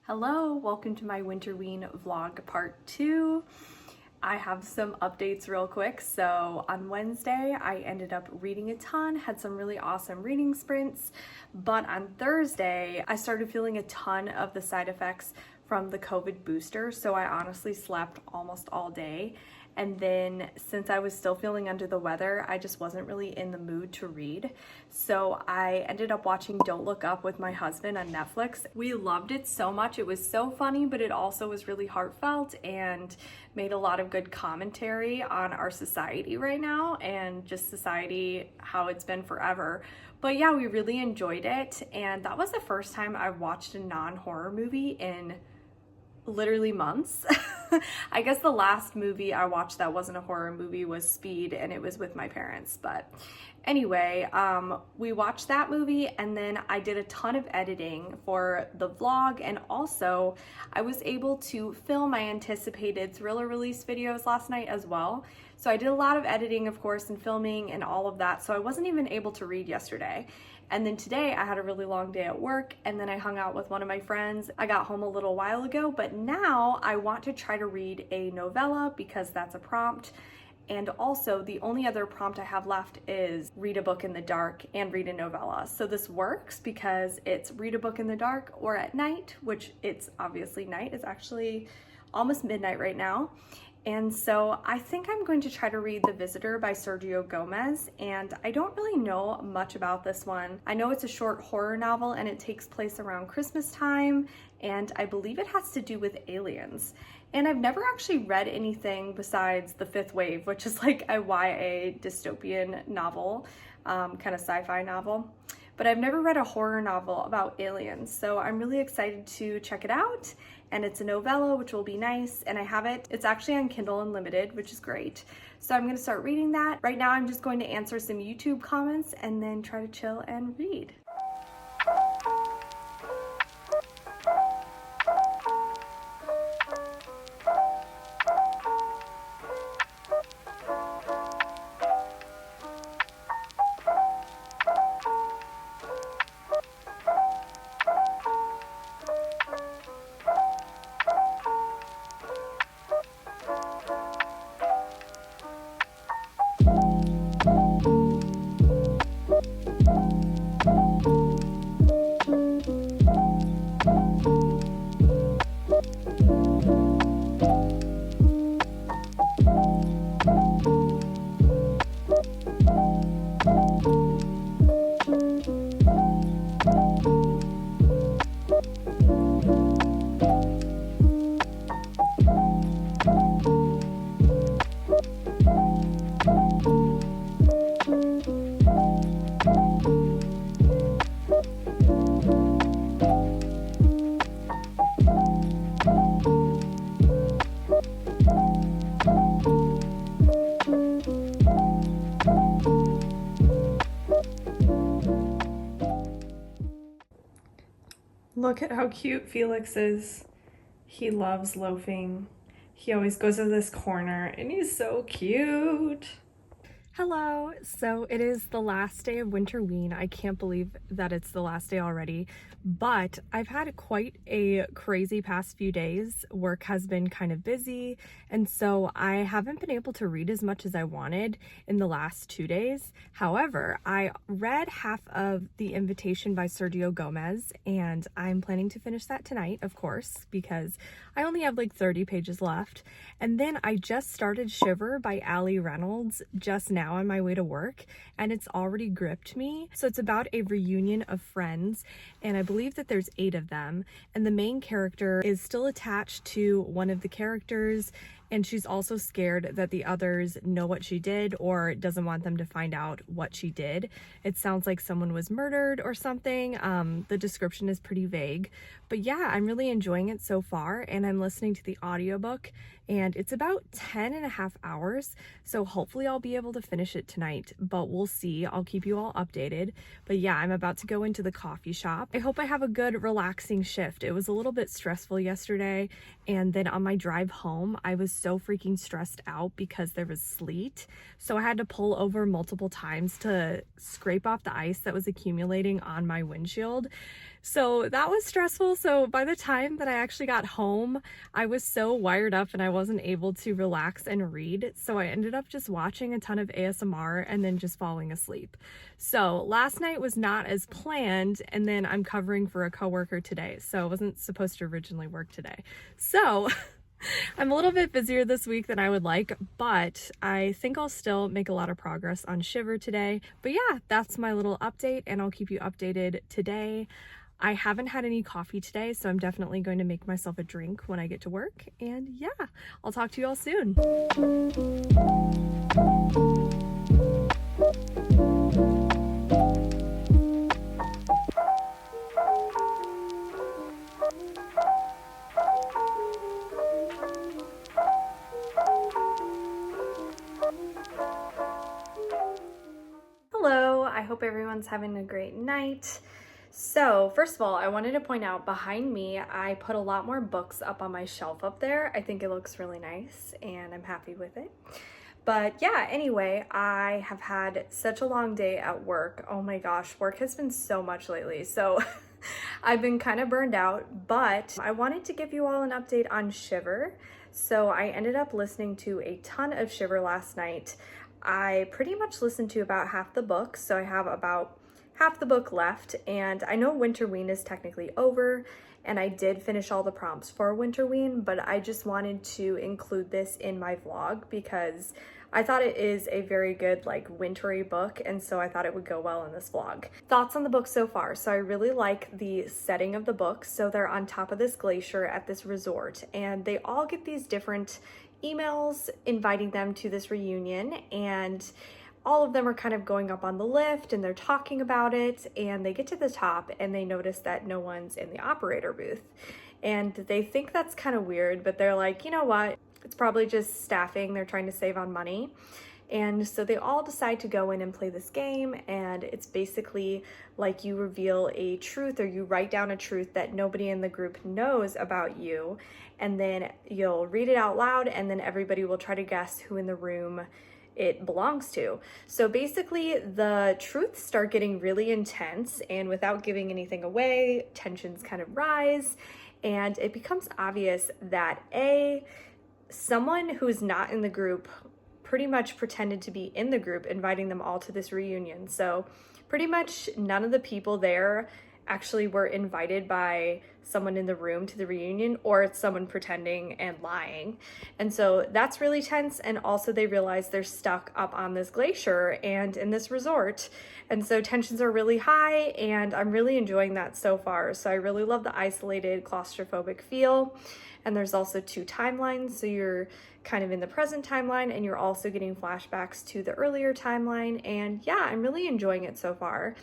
Hello, welcome to my Winterween vlog part 2. I have some updates real quick. So on Wednesday, I ended up reading a ton, had some really awesome reading sprints, but on Thursday, I started feeling a ton of the side effects from the COVID booster, so I honestly slept almost all day. And then since I was still feeling under the weather, I just wasn't really in the mood to read. So I ended up watching Don't Look Up with my husband on Netflix. We loved it so much. It was so funny, but it also was really heartfelt and made a lot of good commentary on our society right now and just society, how it's been forever. But yeah, we really enjoyed it. And that was the first time I watched a non-horror movie in literally months. I guess the last movie I watched that wasn't a horror movie was Speed, and it was with my parents. But anyway, we watched that movie, and then I did a ton of editing for the vlog, and also I was able to film my anticipated thriller release videos last night as well. So I did a lot of editing, of course, and filming and all of that, so I wasn't even able to read yesterday. And then today I had a really long day at work, and then I hung out with one of my friends. I got home a little while ago, but now I want to try to read a novella because that's a prompt. And also the only other prompt I have left is read a book in the dark and read a novella. So this works because it's read a book in the dark or at night, which it's obviously night. It's actually almost midnight right now. And so I think I'm going to try to read The Visitor by Sergio Gomez, and I don't really know much about this one. I know it's a short horror novel and it takes place around Christmas time, and I believe it has to do with aliens. And I've never actually read anything besides The Fifth Wave, which is like a YA dystopian novel, kind of sci-fi novel. But I've never read a horror novel about aliens, so I'm really excited to check it out. And it's a novella, which will be nice, and I have it. It's actually on Kindle Unlimited, which is great. So I'm gonna start reading that. Right now, I'm just going to answer some YouTube comments and then try to chill and read. Look at how cute Felix is. He loves loafing. He always goes to this corner and he's so cute. Hello, so it is the last day of Winterween. I can't believe that it's the last day already, but I've had quite a crazy past few days. Work has been kind of busy, and so I haven't been able to read as much as I wanted in the last 2 days. However, I read half of The Invitation by Sergio Gomez, and I'm planning to finish that tonight, of course, because I only have like 30 pages left. And then I just started Shiver by Allie Reynolds just now on my way to work, and it's already gripped me. So it's about a reunion of friends, and I believe that there's 8 of them, and the main character is still attached to one of the characters, and she's also scared that the others know what she did or doesn't want them to find out what she did. It sounds like someone was murdered or something. The description is pretty vague, but yeah, I'm really enjoying it so far, and I'm listening to the audiobook, and it's about 10.5 hours, so hopefully I'll be able to finish it tonight, but we'll see. I'll keep you all updated. But yeah, I'm about to go into the coffee shop. I hope I have a good relaxing shift. It was a little bit stressful yesterday, and then on my drive home I was so freaking stressed out because there was sleet. So I had to pull over multiple times to scrape off the ice that was accumulating on my windshield. So that was stressful. So by the time that I actually got home, I was so wired up and I wasn't able to relax and read. So I ended up just watching a ton of ASMR and then just falling asleep. So last night was not as planned, and then I'm covering for a coworker today. So I wasn't supposed to originally work today. So I'm a little bit busier this week than I would like, but I think I'll still make a lot of progress on Shiver today. But yeah, that's my little update, and I'll keep you updated today. I haven't had any coffee today, so I'm definitely going to make myself a drink when I get to work. And yeah, I'll talk to you all soon. Hello, I hope everyone's having a great night. So first of all, I wanted to point out behind me, I put a lot more books up on my shelf up there. I think it looks really nice and I'm happy with it. But yeah, anyway, I have had such a long day at work. Oh my gosh, work has been so much lately. So I've been kind of burned out, but I wanted to give you all an update on Shiver. So I ended up listening to a ton of Shiver last night. I pretty much listened to about half the book, so I have about half the book left, and I know Winterween is technically over, and I did finish all the prompts for Winterween, but I just wanted to include this in my vlog because I thought it is a very good, like, wintry book, and so I thought it would go well in this vlog. Thoughts on the book so far. So I really like the setting of the book. So they're on top of this glacier at this resort, and they all get these different emails inviting them to this reunion, and all of them are kind of going up on the lift and they're talking about it, and they get to the top and they notice that no one's in the operator booth, and they think that's kind of weird, but they're like, you know what, it's probably just staffing, they're trying to save on money. And so they all decide to go in and play this game, and it's basically like you reveal a truth, or you write down a truth that nobody in the group knows about you, and then you'll read it out loud, and then everybody will try to guess who in the room it belongs to. So basically the truths start getting really intense, and without giving anything away, tensions kind of rise, and it becomes obvious that someone who's not in the group pretty much pretended to be in the group, inviting them all to this reunion. So pretty much none of the people there actually were invited by someone in the room to the reunion, or it's someone pretending and lying. And so that's really tense. And also they realize they're stuck up on this glacier and in this resort. And so tensions are really high, and I'm really enjoying that so far. So I really love the isolated, claustrophobic feel. And there's also 2 timelines. So you're kind of in the present timeline, and you're also getting flashbacks to the earlier timeline. And yeah, I'm really enjoying it so far.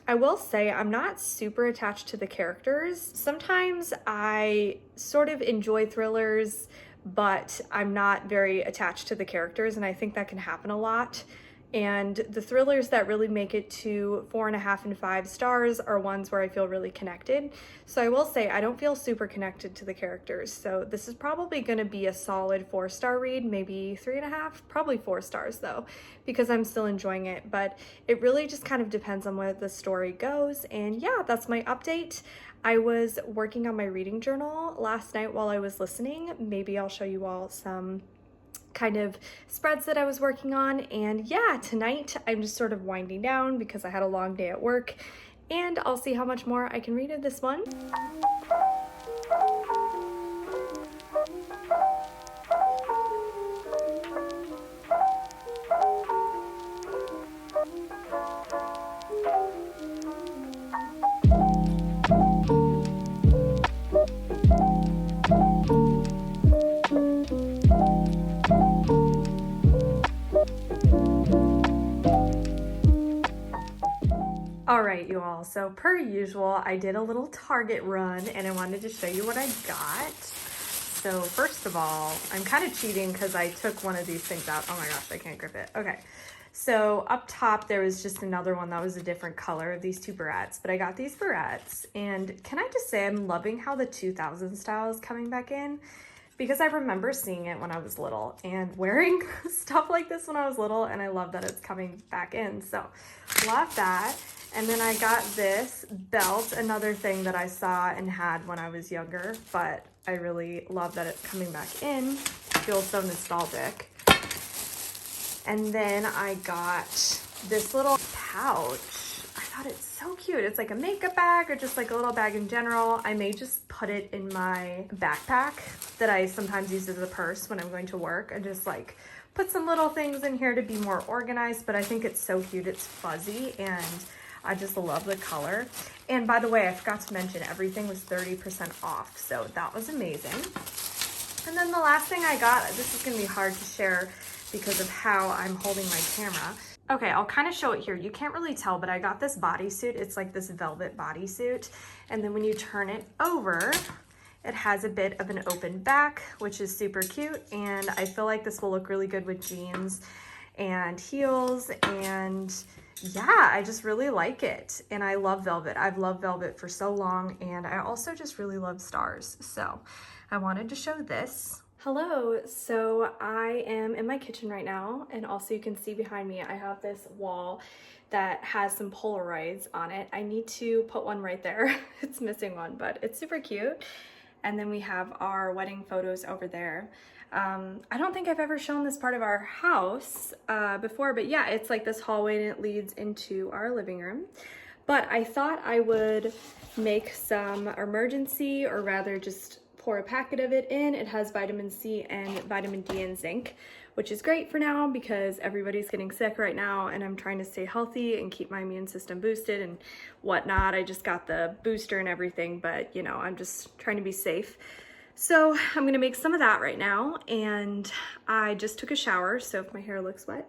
I will say I'm not super attached to the characters. Sometimes I sort of enjoy thrillers, but I'm not very attached to the characters, and I think that can happen a lot. And the thrillers that really make it to 4.5 and 5 stars are ones where I feel really connected. So I will say I don't feel super connected to the characters. So this is probably going to be a solid 4-star read, maybe 3.5, probably 4 stars though, because I'm still enjoying it. But it really just kind of depends on where the story goes. And yeah, that's my update. I was working on my reading journal last night while I was listening. Maybe I'll show you all some kind of spreads that I was working on. And yeah, tonight I'm just sort of winding down because I had a long day at work, and I'll see how much more I can read of this one. All right, you all, so per usual, I did a little Target run and I wanted to show you what I got. So first of all, I'm kind of cheating because I took one of these things out. Oh my gosh, I can't grip it. Okay, so up top, there was just another one that was a different color of these 2 barrettes, but I got these barrettes, and can I just say I'm loving how the 2000 style is coming back in? because I remember seeing it when I was little and wearing stuff like this when I was little, and I love that it's coming back in. So love that. And then I got this belt, another thing that I saw and had when I was younger, but I really love that it's coming back in. Feels so nostalgic. And then I got this little pouch. I thought it's so cute. It's like a makeup bag or just like a little bag in general. I may just put it in my backpack that I sometimes use as a purse when I'm going to work, and just like put some little things in here to be more organized. But I think it's so cute. It's fuzzy and I just love the color. And by the way, I forgot to mention everything was 30% off. So that was amazing. And then the last thing I got, this is gonna be hard to share because of how I'm holding my camera. Okay, I'll kind of show it here. You can't really tell, but I got this bodysuit. It's like this velvet bodysuit. And then when you turn it over, it has a bit of an open back, which is super cute. And I feel like this will look really good with jeans and heels. And yeah, I just really like it. And I love velvet. I've loved velvet for so long. And I also just really love stars. So I wanted to show this. Hello, so I am in my kitchen right now, and also you can see behind me I have this wall that has some Polaroids on it. I need to put one right there. It's missing one, but it's super cute. And then we have our wedding photos over there. I don't think I've ever shown this part of our house before, but yeah, it's like this hallway and it leads into our living room. But I thought I would make some emergency, or rather just pour a packet of it in. It has vitamin C and vitamin D and zinc, which is great for now because everybody's getting sick right now and I'm trying to stay healthy and keep my immune system boosted and whatnot. I just got the booster and everything, but you know, I'm just trying to be safe. So I'm gonna make some of that right now, and I just took a shower, so if my hair looks wet,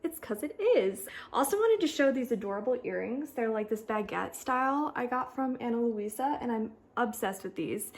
it's because it is. Also wanted to show these adorable earrings. They're like this baguette style I got from Ana Luisa, and I'm obsessed with these.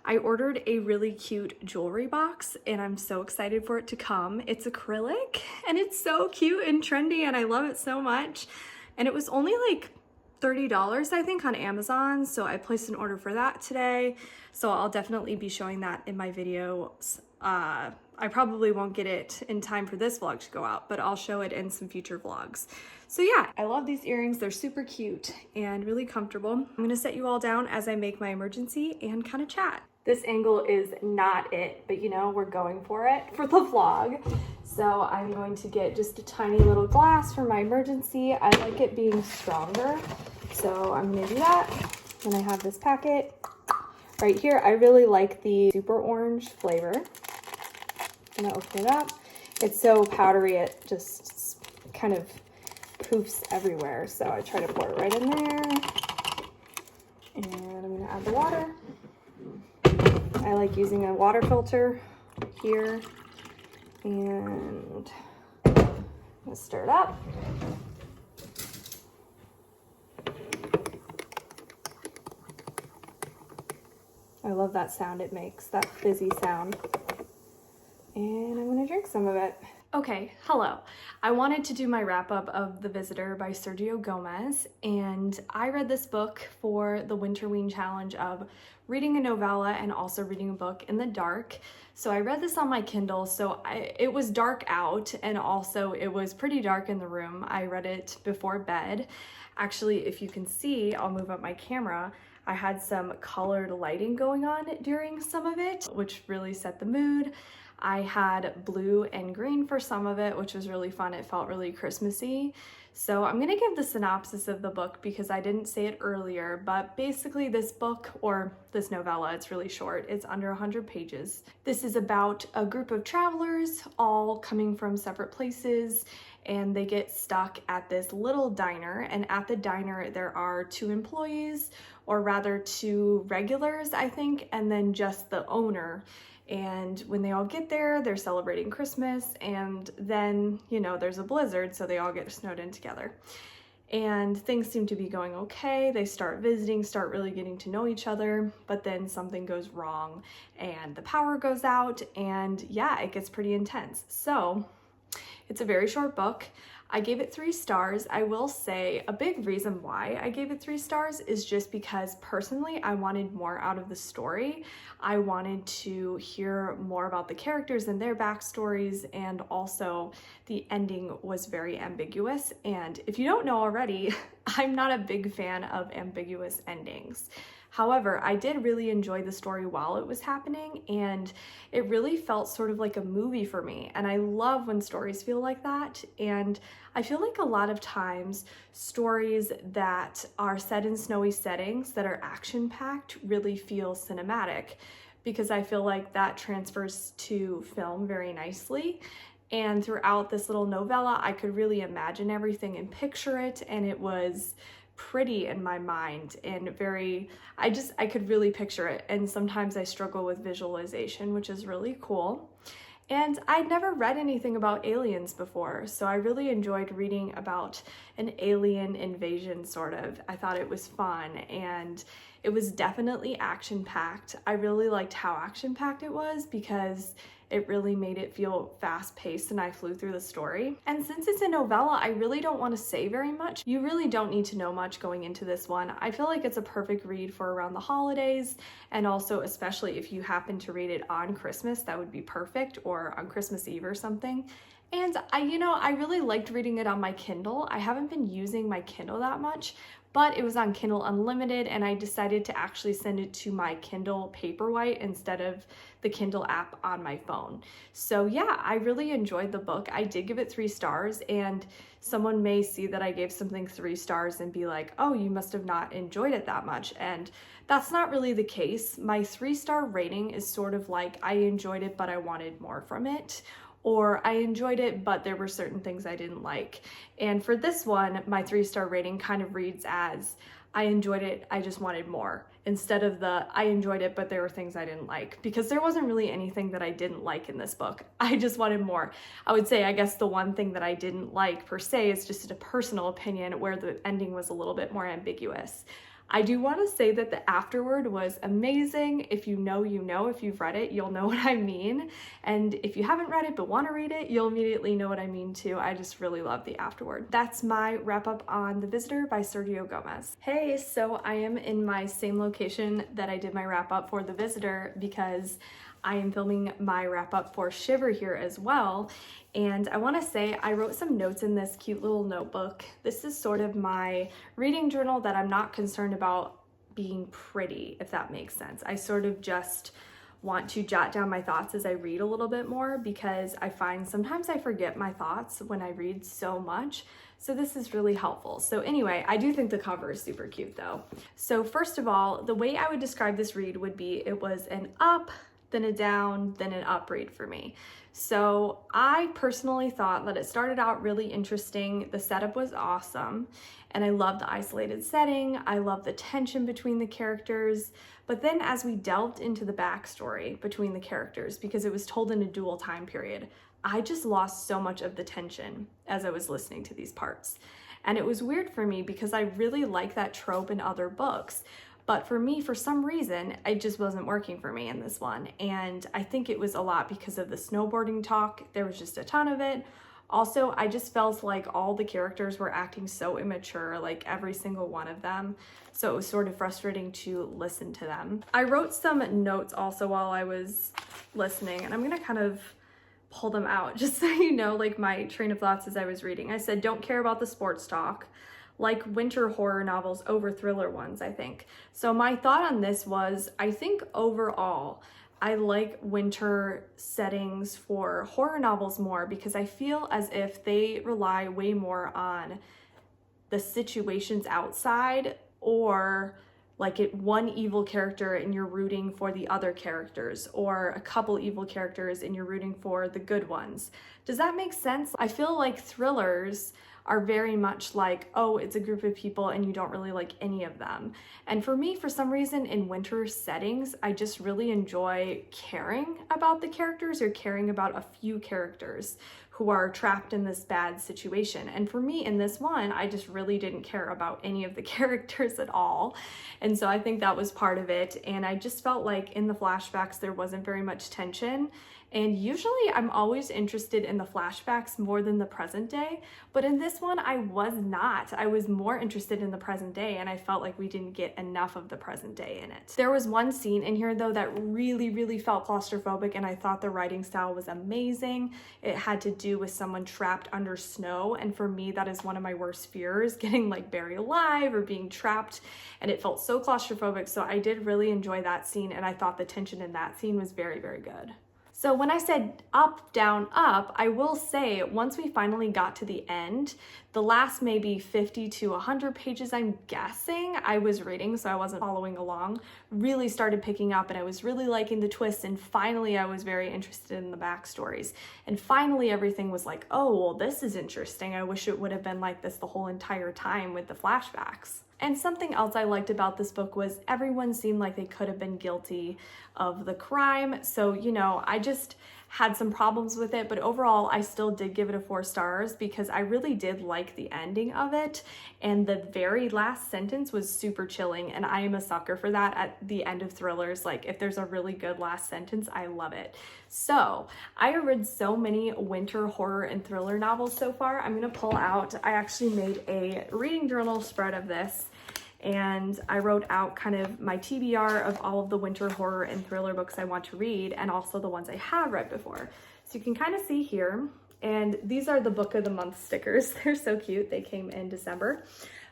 I ordered a really cute jewelry box and I'm so excited for it to come. It's acrylic and it's so cute and trendy and I love it so much. And it was only like $30, I think, on Amazon. So I placed an order for that today. So I'll definitely be showing that in my videos. I probably won't get it in time for this vlog to go out, but I'll show it in some future vlogs. So yeah, I love these earrings. They're super cute and really comfortable. I'm gonna set you all down as I make my emergency and kind of chat. This angle is not it, but you know, we're going for it for the vlog. So I'm going to get just a tiny little glass for my emergency. I like it being stronger, so I'm gonna do that. Then I have this packet right here. I really like the super orange flavor. I'm gonna open it up. It's so powdery, it just kind of poofs everywhere. So I try to pour it right in there. And I'm gonna add the water. I like using a water filter here. And I'm gonna stir it up. I love that sound it makes, that fizzy sound. And I'm gonna drink some of it. Okay, hello. I wanted to do my wrap up of The Visitor by Sergio Gomez, and I read this book for the Winterween challenge of reading a novella and also reading a book in the dark. So I read this on my Kindle, so it was dark out and also it was pretty dark in the room. I read it before bed. Actually, if you can see, I'll move up my camera. I had some colored lighting going on during some of it, which really set the mood. I had blue and green for some of it, which was really fun. It felt really Christmassy. So I'm gonna give the synopsis of the book because I didn't say it earlier, but basically this book, or this novella, it's really short. It's under 100 pages. This is about a group of travelers all coming from separate places, and they get stuck at this little diner, and at the diner there are 2 employees, or rather 2 regulars, I think, and then just the owner. And when they all get there, they're celebrating Christmas, and then, you know, there's a blizzard, so they all get snowed in together. And things seem to be going okay. They start visiting, start really getting to know each other, but then something goes wrong and the power goes out, and yeah, it gets pretty intense. So it's a very short book. I gave it 3 stars. I will say a big reason why I gave it 3 stars is just because personally I wanted more out of the story. I wanted to hear more about the characters and their backstories, and also the ending was very ambiguous. And if you don't know already, I'm not a big fan of ambiguous endings. However, I did really enjoy the story while it was happening, and it really felt sort of like a movie for me. And I love when stories feel like that. And I feel like a lot of times stories that are set in snowy settings that are action-packed really feel cinematic, because I feel like that transfers to film very nicely. And throughout this little novella, I could really imagine everything and picture it, and it was pretty in my mind and I could really picture it. And sometimes I struggle with visualization, which is really cool. And I'd never read anything about aliens before, so I really enjoyed reading about an alien invasion, sort of. I thought it was fun, and it was definitely action-packed. I really liked how action-packed it was because it really made it feel fast-paced and I flew through the story. And since it's a novella, I really don't want to say very much. You really don't need to know much going into this one. I feel like it's a perfect read for around the holidays, and also especially if you happen to read it on Christmas, that would be perfect, or on Christmas Eve or something. And I really liked reading it on my Kindle. I haven't been using my Kindle that much, but it was on Kindle Unlimited, and I decided to actually send it to my Kindle Paperwhite instead of the Kindle app on my phone. So yeah, I really enjoyed the book. I did give it 3 stars, and someone may see that I gave something 3 stars and be like, oh, you must have not enjoyed it that much. And that's not really the case. My 3-star rating is sort of like, I enjoyed it, but I wanted more from it. Or I enjoyed it, but there were certain things I didn't like. And for this one, my 3-star rating kind of reads as, I enjoyed it, I just wanted more, instead of the, I enjoyed it, but there were things I didn't like, because there wasn't really anything that I didn't like in this book. I just wanted more. I would say, I guess the one thing that I didn't like per se is just a personal opinion, where the ending was a little bit more ambiguous. I do want to say that the afterword was amazing. If you know, you know. If you've read it, you'll know what I mean. And if you haven't read it but want to read it, you'll immediately know what I mean too. I just really love the afterword. That's my wrap up on The Visitor by Sergio Gomez. Hey, so I am in my same location that I did my wrap up for The Visitor, because I am filming my wrap up for Shiver here as well. And I want to say I wrote some notes in this cute little notebook. This is sort of my reading journal that I'm not concerned about being pretty, if that makes sense. I sort of just want to jot down my thoughts as I read a little bit more, because I find sometimes I forget my thoughts when I read so much. So this is really helpful. So anyway, I do think the cover is super cute though. So first of all, the way I would describe this read would be, it was an up, then a down, then an up read for me. So I personally thought that it started out really interesting. The setup was awesome, and I loved the isolated setting. I loved the tension between the characters. But then as we delved into the backstory between the characters, because it was told in a dual time period, I just lost so much of the tension as I was listening to these parts. And it was weird for me, because I really like that trope in other books. But for me, for some reason, it just wasn't working for me in this one. And I think it was a lot because of the snowboarding talk. There was just a ton of it. Also, I just felt like all the characters were acting so immature, like every single one of them. So it was sort of frustrating to listen to them. I wrote some notes also while I was listening, and I'm gonna kind of pull them out just so you know, like my train of thoughts as I was reading. I said, don't care about the sports talk. Like winter horror novels over thriller ones, I think. So my thought on this was, I think overall, I like winter settings for horror novels more, because I feel as if they rely way more on the situations outside, or like one evil character and you're rooting for the other characters, or a couple evil characters and you're rooting for the good ones. Does that make sense? I feel like thrillers are very much like, oh, it's a group of people and you don't really like any of them. And for me, for some reason, in winter settings, I just really enjoy caring about the characters, or caring about a few characters who are trapped in this bad situation. And for me in this one, I just really didn't care about any of the characters at all. And so I think that was part of it. And I just felt like in the flashbacks, there wasn't very much tension. And usually I'm always interested in the flashbacks more than the present day, but in this one I was not. I was more interested in the present day, and I felt like we didn't get enough of the present day in it. There was one scene in here though that really felt claustrophobic, and I thought the writing style was amazing. It had to do with someone trapped under snow, and for me that is one of my worst fears, getting like buried alive or being trapped, and it felt so claustrophobic. So I did really enjoy that scene, and I thought the tension in that scene was very good. So when I said up, down, up, I will say once we finally got to the end, the last maybe 50 to 100 pages, I'm guessing, I was reading, so I wasn't following along, really started picking up, and I was really liking the twists, and finally I was very interested in the backstories. And finally everything was like, oh, well, this is interesting. I wish it would have been like this the whole entire time with the flashbacks. And something else I liked about this book was everyone seemed like they could have been guilty of the crime. So, you know, I just had some problems with it, but overall I still did give it a 4 stars because I really did like the ending of it. And the very last sentence was super chilling, and I am a sucker for that at the end of thrillers. Like if there's a really good last sentence, I love it. So I have read so many winter horror and thriller novels so far. I'm gonna pull out, I actually made a reading journal spread of this, and I wrote out kind of my TBR of all of the winter horror and thriller books I want to read, and also the ones I have read before. So you can kind of see here, and these are the book of the month stickers. They're so cute. They came in December.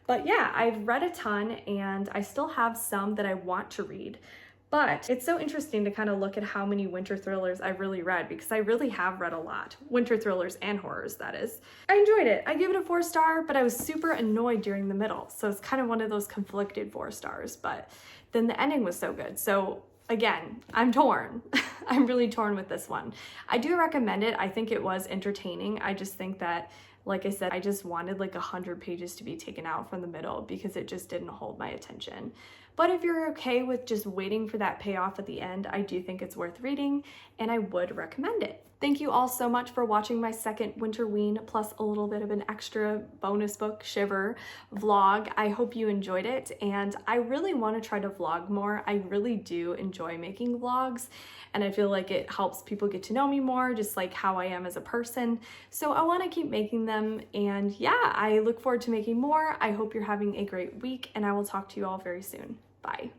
But yeah, I've read a ton, and I still have some that I want to read. But it's so interesting to kind of look at how many winter thrillers I've really read, because I really have read a lot. Winter thrillers and horrors, that is. I enjoyed it. I gave it a 4 star, but I was super annoyed during the middle. So it's kind of one of those conflicted 4 stars, but then the ending was so good. So again, I'm torn. I'm really torn with this one. I do recommend it. I think it was entertaining. I just think that, like I said, I just wanted like 100 pages to be taken out from the middle because it just didn't hold my attention. But if you're okay with just waiting for that payoff at the end, I do think it's worth reading, and I would recommend it. Thank you all so much for watching my second Winterween plus a little bit of an extra bonus book, Shiver, vlog. I hope you enjoyed it, and I really want to try to vlog more. I really do enjoy making vlogs, and I feel like it helps people get to know me more, just like how I am as a person. So I want to keep making them, and yeah, I look forward to making more. I hope you're having a great week, and I will talk to you all very soon. Bye.